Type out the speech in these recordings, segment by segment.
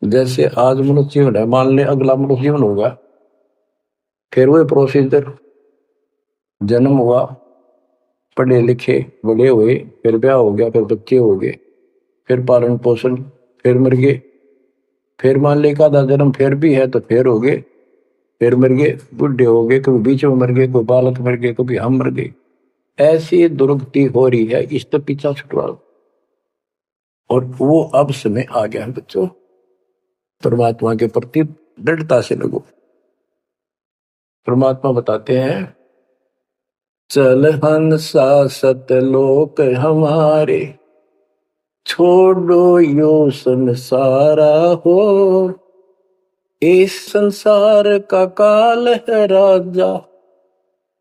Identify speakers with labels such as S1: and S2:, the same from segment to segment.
S1: जैसे आज मनुष्य जीवन है, मान ले अगला मनुष्य जीवन होगा, फिर वही प्रोसीजर, जन्म हुआ, पढ़े लिखे बड़े हुए, फिर ब्याह हो गया, फिर बच्चे हो गए, फिर पालन पोषण, फिर मर गए, फिर मान ले का जन्म फिर भी है तो फिर हो गए, फिर मर गए, बुढ़े हो गए, कभी बीच में मर गए, कोई बालक मर गए, कभी हम मर गए। ऐसी दुर्गति हो रही है, इस तो पीछा छुटवाओ। और वो अब समय आ गया है बच्चों, परमात्मा के प्रति दृढ़ता से लगो। परमात्मा बताते हैं, चल हंसा सतलोक हमारे, छोड़ो यो संसारा हो। इस संसार का काल है राजा,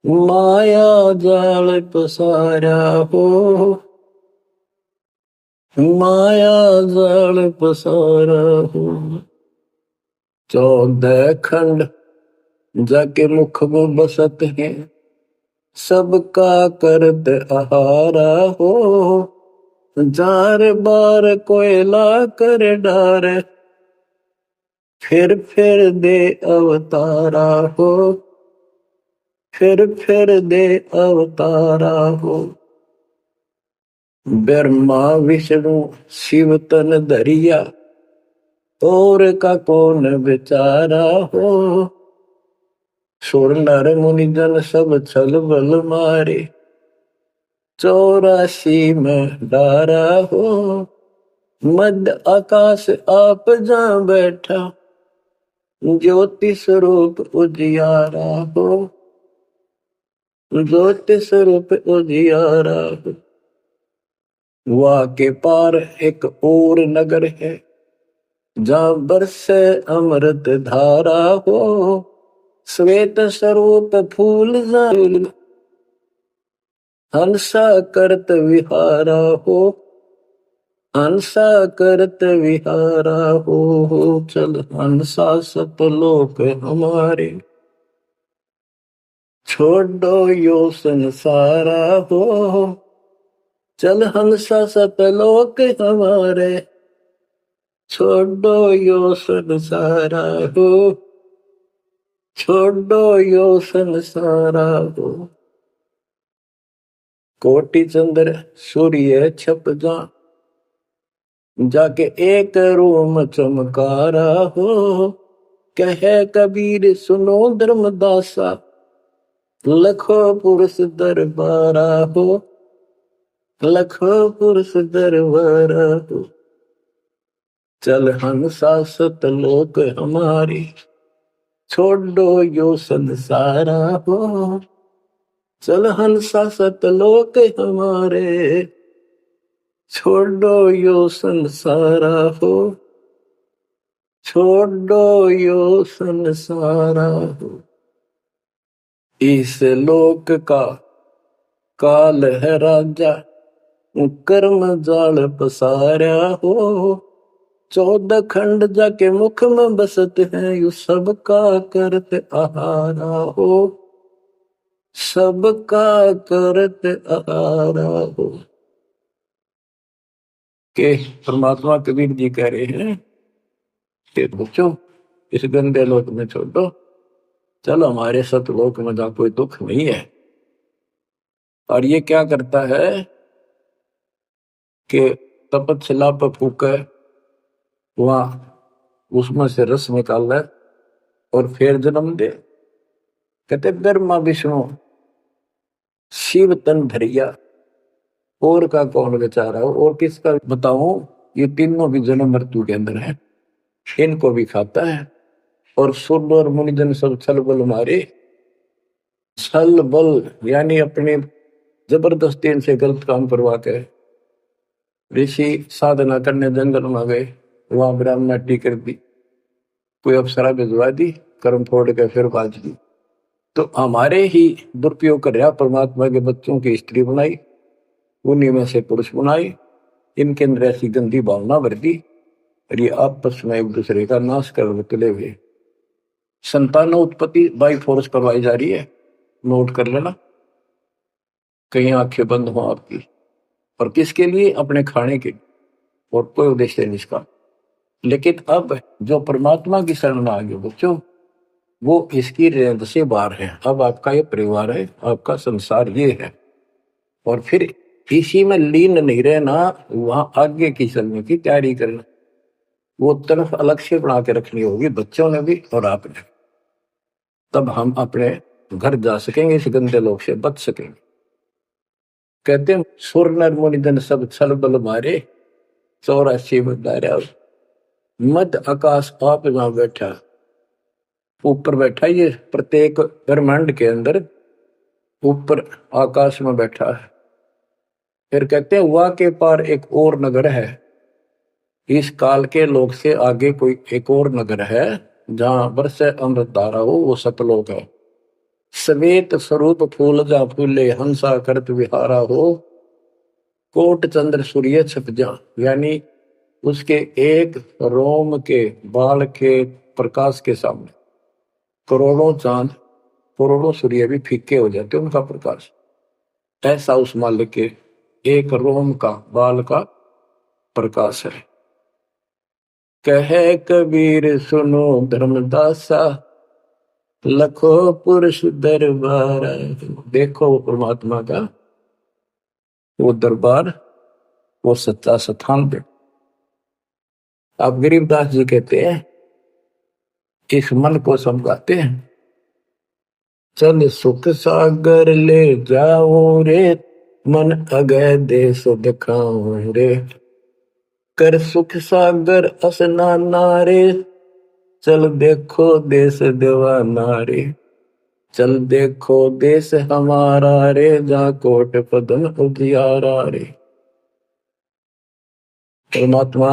S1: माया जाल पसारा हो। माया जाल पसारा हो। 14 खंड जाके मुख में बसत है, सबका करत आहारा हो। जार बार कोयला कर डार, फिर दे अवतारा हो। फिर दे अवतारा हो। ब्रह्मा विष्णु शिव तन धरिया, और का कौन बेचारा हो। सुर नर मुनि जन सब छल बल मारे, 84 में डारा हो। मध्य आकाश आप जा बैठा, ज्योति स्वरूप उजियारा हो। ज्योति स्वरूप उजियारा हो। वहाँ के पार एक और नगर है, जहाँ बरसे अमृत धारा हो। श्वेत स्वरूप फूल जाल, हंसा करत विहारा हो। हंसा करत विहारा हो। चल हंसा सतलोक हमारे, छोड़ो यो संसारा हो। चल हंसा सतलोक हमारे, छोड़ो यो संसारा हो। छोड़ो यो संसारा हो। कोटि चंद्र सूर्य छप जा, जाके एक रूम चमकारा हो। कहे कबीर सुनो धर्मदासा, लखो पुरुष दरबारा हो। लखो पुरुष दरबारा हो। चल हंसा सतलोक हमारी, छोड़ो यो संसारा हो। चल हंसा सतलोक हमारे, छोड़ो यो संसारा हो। छोड़ो यो संसारा हो। इस लोक का काल है राजा, कर्म जाल पसारा हो। 14 खंड जाके मुख में बसत है, यू सबका करत आहारा हो। सबका करत आहारा हो। के परमात्मा कबीर जी कह रहे हैं कि बच्चों, इस गंदे लोक में छोड़ो, चलो हमारे सतलोक में जहाँ कोई दुख नहीं है। और ये क्या करता है कि तपतशिला पर फूके, वहां उसमें से रस निकाल ले और फिर जन्म दे। कहते ब्रह्मा विष्णु शिव तन धरिया, और का कौन बेचारा हो। और किसका बताऊं, ये तीनों भी जन्म मृत्यु के अंदर है, इनको भी खाता है। और सुर और मुनिजन सब छल बल मारे। छल बल यानी अपने जबरदस्ती इनसे गलत काम करवा के ऋषि साधना करने जंगल में गए, वहां ब्राह्मणाटी कर दी, कोई अप्सरा भिजवा दी, कर्म फोड़ के फिर बाज दी। तो हमारे ही दुरुपयोग कर रहा, परमात्मा के बच्चों की स्त्री बनाई, उन्हीं में से पुरुष बनाई, इनके अंदर ऐसी गंदी भावना भर दी, और ये आपस में एक दूसरे का नाश कर तुले हुए। संतान उत्पत्ति बाई फोर्स करवाई जा रही है, नोट कर लेना, कहीं आंखें बंद हो आपकी। और किसके लिए? अपने खाने के, और कोई उद्देश्य नहीं इसका। लेकिन अब जो परमात्मा की शरण में आ गए बच्चों, वो इसकी रेंज से बाहर है। अब आपका ये परिवार है, आपका संसार ये है, और फिर इसी में लीन नहीं रहना, वहां आगे की चलने की तैयारी करना। वो तरफ अलग से बना के रखनी होगी बच्चों ने भी और आपने। तब हम अपने घर जा सकेंगे, इस गंदे लोग से बच सकेंगे। कहते हैं सुर नर मुनि जन सब छल बल मारे, 84 बदारा। मध्य आकाश आप जहां बैठा, ऊपर बैठा, ये प्रत्येक ब्रह्मांड के अंदर ऊपर आकाश में बैठा है। फिर कहते हैं वह के पार एक और नगर है। इस काल के लोक से आगे कोई एक और नगर है जहां वर्ष अमृत धारा हो, वो सतलोक है। श्वेत स्वरूप फूल जहां फूले, हंसा करत विहारा हो, कोट चंद्र सूर्य छप जा। यानी उसके एक रोम के बाल के प्रकाश के सामने करोड़ों चांद, करोड़ों सूर्य भी फीके हो जाते उनका प्रकाश। ऐसा उस मालिक के एक रोम का बाल का प्रकाश है। कहे कबीर सुनो धर्मदासा, लखो पुरुष दरबार। देखो वो परमात्मा का वो दरबार, वो सच्चा स्थान पे। आप गरीबदास जी कहते हैं, इस मन को समझाते हैं, चल सुख सागर ले जाओ रे, मन अगय देश दिखाओ रे। कर सुख सागर असनाना रे, चल देखो देश दीवाना रे। चल देखो देश हमारा रे, जा कोट पदम उजियारा रे। परमात्मा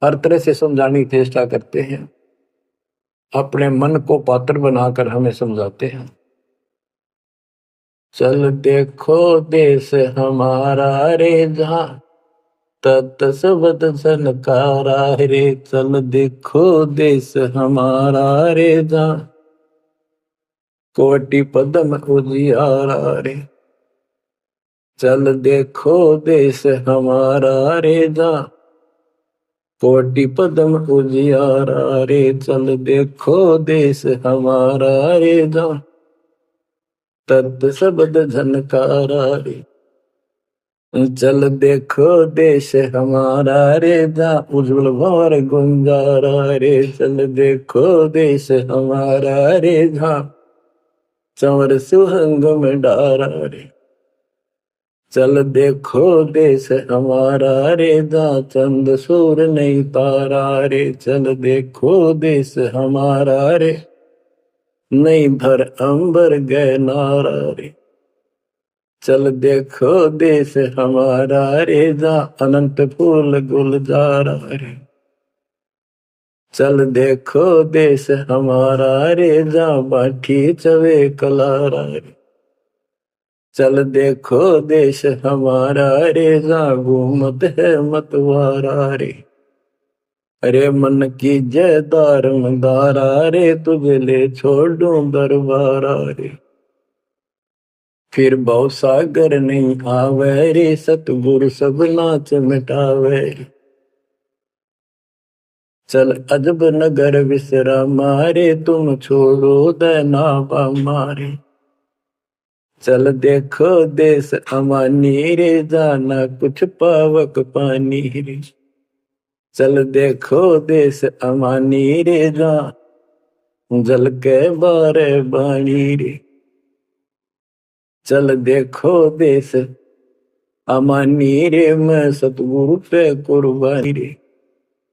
S1: हर तरह से समझाने की चेष्टा करते हैं, अपने मन को पात्र बनाकर हमें समझाते हैं। चल देखो देश हमारा रे, जहां तत सबद सनकारा रे। चल देखो देश हमारा रे, जहां कोटि पदम उजियारा रे। चल देखो देश हमारा रे, जहां कोटि पदम उजियारा रे। चल देखो देश हमारा रे, जहां तत शब्द झनकारा रे। चल देखो देश हमारा रे, जहां उज्जवल भंवर गुंजारा रे। चल देखो देश हमारा रे, जहां चंवर सुहंग में डारा रे। चल देखो देश हमारा रे, जहां चंद सूर नहीं तारा रे। चल देखो देश हमारा रे, नहीं धर अंबर गए नारा रे। चल देखो देश हमारा रे, जहां अनंत फूल गुलजारा रे। चल देखो देश हमारा रे, जहां बाठी चवे कलारा रे। चल देखो देश हमारा रे, जहां घूमत है मतवारा रे। अरे मन की जय दारमदारा रे, तुझे ले छोड़ू दरबारा रे। फिर भव सागर नहीं आवे रे, सतगुरु सब नाच मिटावे। चल अजब नगर विश्रामा रे, तुम छोड़ो देना मारे। चल देखो देश अमानी रे, जाना कुछ पावक पानी रे। चल देखो देश अमानी रे, जा जल के बारे बाणी रे। चल देखो देश अमानी रे, मैं सतगुरु पे कुर्बानी रे।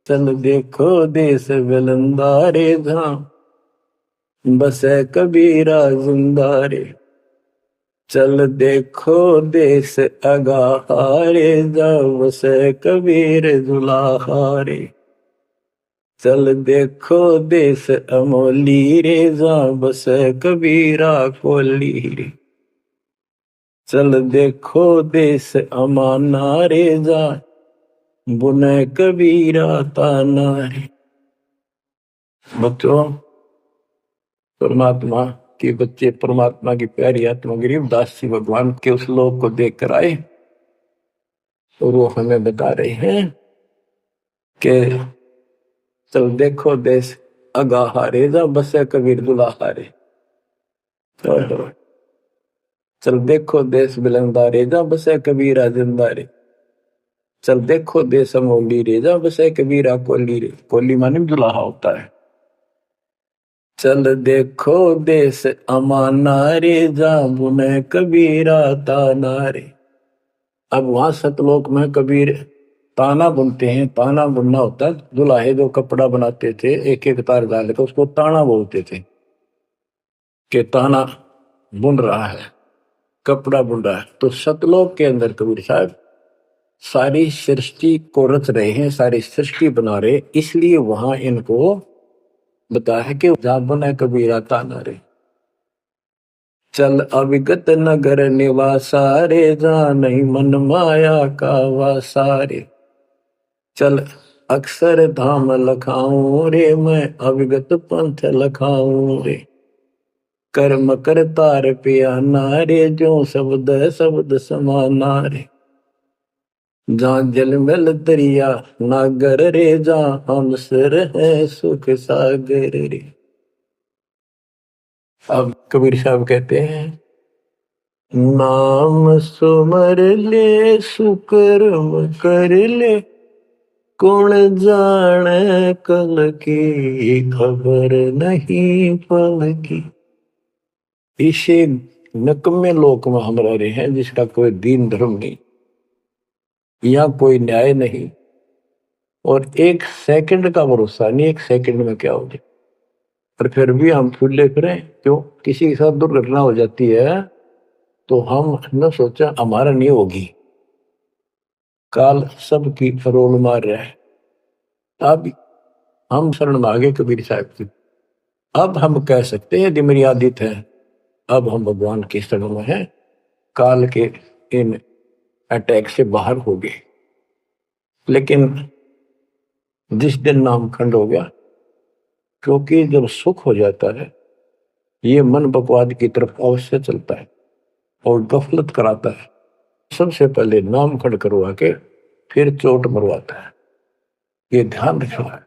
S1: चल देखो देश विलंदा रे, जहां बसे कबीरा जिंदा रे। चल देखो देश अगाहारे, जहां बसे कबीर जुलाहारे। चल देखो देश अमोली रे, जहां बसे कबीरा कोली रे। चल देखो देश अमाना रे, जहां बुने कबीरा ताना रे। बच्चों, परमात्मा के बच्चे, परमात्मा की प्यारी आत्मा गरीबदास जी भगवान के उस लोक को देख कर आए, और वो हमें बता रहे हैं कि चल देखो देश अगा हारे जा बसे कबीर दुला हारे। चल देखो देश बिलंदारे जा बसे कबीरा जिंदारे। चल देखो देश अमोली रे जा बसे कबीरा कोली रे। कोली माने दुल्हा होता है। चल देखो देश अमाना रे जा बुने कबीरा ताना रे। अब वहां सतलोक में कबीर ताना बुनते हैं। ताना बुनना होता है, दुल्हे जो कपड़ा बनाते थे एक एक तार डाल के उसको ताना बोलते थे कि ताना बुन रहा है, कपड़ा बुन रहा है। तो सतलोक के अंदर कबीर साहब सारी सृष्टि को रच रहे हैं, सारी सृष्टि बना रहे, इसलिए वहां इनको बताया है कि जाबन है कबीरा ताना रे। चल अविगत नगर निवासा रे जा नहीं मन माया का वासा रे। चल अक्षर धाम लखाऊं रे मैं अविगत पंथ लखाऊं रे। कर्म करतार पियाना रे जो शब्द शब्द समाना रे। जहाँ जल मिल दरिया नागर रे जा हम सिर है सुख सागर रे। अब कबीर साहब कहते हैं नाम सुमर ले सुकर्म कर ले कौन जाने कल की खबर नहीं पल की। इसे नकमे लोक में हम रह रहे हैं जिसका कोई दीन धर्म नहीं, यहाँ कोई न्याय नहीं और एक सेकंड का भरोसा नहीं, एक सेकंड में क्या हो जाए। पर फिर भी हम फूले फिरें क्यों? किसी के साथ दुर्घटना हो जाती है तो हम न सोचा हमारा नहीं होगी, काल सबकी रोल मार रहा है। अब हम शरण मांगे कबीर साहब की। अब हम कह सकते हैं यदि मेरी आदित है, अब हम भगवान की शरण में हैं, काल के इन अटैक से बाहर हो गए। लेकिन जिस दिन नामखंड हो गया, क्योंकि जब सुख हो जाता है ये मन बकवाद की तरफ अवश्य चलता है और गफलत कराता है। सबसे पहले नामखंड करवा के फिर चोट मरवाता है, ये ध्यान रखना है।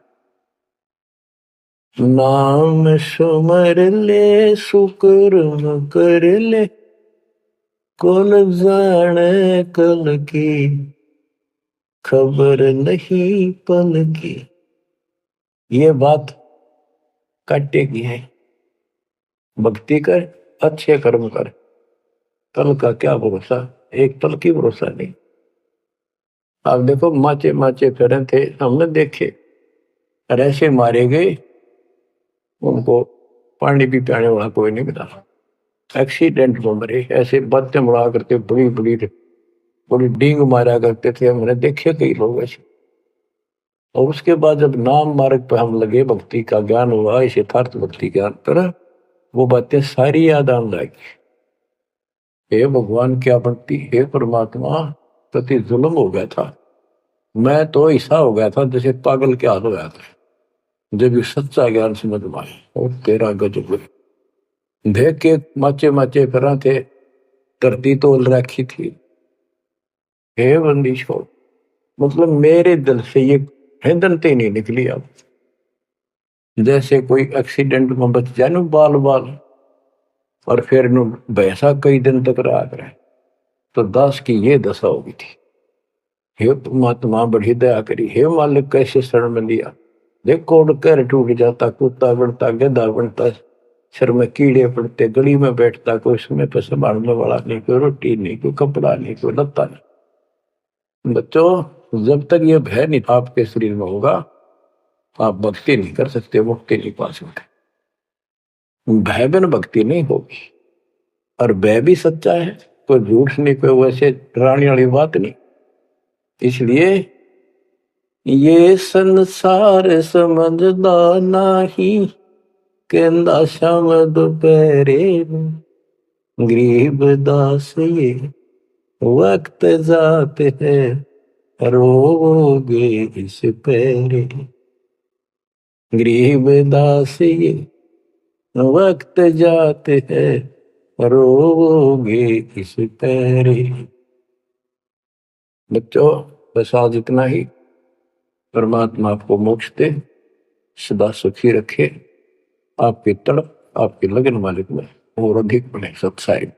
S1: नाम सुमर ले सुकर्म कर ले कौन जाने कल की खबर नहीं पल की। ये बात काटेगी है। भक्ति कर, अच्छे कर्म कर, कल का क्या भरोसा, एक पल की भरोसा नहीं। आप देखो माचे माचे फिरे थे, हमने देखे और ऐसे मारे गए, उनको पानी भी पियाने वाला कोई नहीं मिला, एक्सीडेंट में मरे। ऐसे बातें उड़ा करते बड़ी बड़ी बड़ी डींग मारा करते थे, हमने देखे कई लोग ऐसे। और उसके बाद जब नाम मार्ग पर हम लगे, भक्ति का ज्ञान हुआ, इस यथार्थ भक्ति ज्ञान पर, वो बातें सारी याद आने लगी। हे भगवान क्या भक्ति, हे परमात्मा, प्रति जुल्म हो गया था। मैं तो ऐसा हो गया था जैसे पागल के हाल हो गया था जब ये सच्चा ज्ञान समझ में आया। और तेरा गजब देख के माचे माचे फिरा थे, धरती तोल रखी थी। हे बंदीशो, मतलब मेरे दिल से ये हिंदनते नहीं निकली। अब जैसे कोई एक्सीडेंट में बच जाए ना बाल बाल, और फिर वैसा कई दिन तक रहा करे, तो दास की ये दशा होगी थी। हे परमात्मा बड़ी दया करी, हे मालिक कैसे शरण में लिया। देखो कर टूट जाता, कुत्ता बनता, गधा बनता, सिर में कीड़े पड़ते, गली में बैठता, कोई समय पर संभालने वाला नहीं, कोई रोटी नहीं, कोई कपड़ा नहीं, कोई लत्ता नहीं। बच्चों, जब तक ये भय नहीं आपके शरीर में होगा, आप भक्ति नहीं कर सकते, मुक्ति नहीं पा सकते। भय बिन भक्ति नहीं होगी। और भय भी सच्चा है, कोई झूठ नहीं, कोई वैसे डराने वाली बात नहीं। इसलिए ये संसार समझदा नहीं, कहंदा शाम दोपहरे गरीब दास ये वक्त जाते है रोगे इस पैरे। गरीब दास ये वक्त जाते है रोगे इस पैरे। बच्चों, बस आज इतना ही। परमात्मा आपको मोक्ष दे। सदा सुखी रखे, आपकी तड़प आपके लगन मालिक में और अधिक बने सत्साई।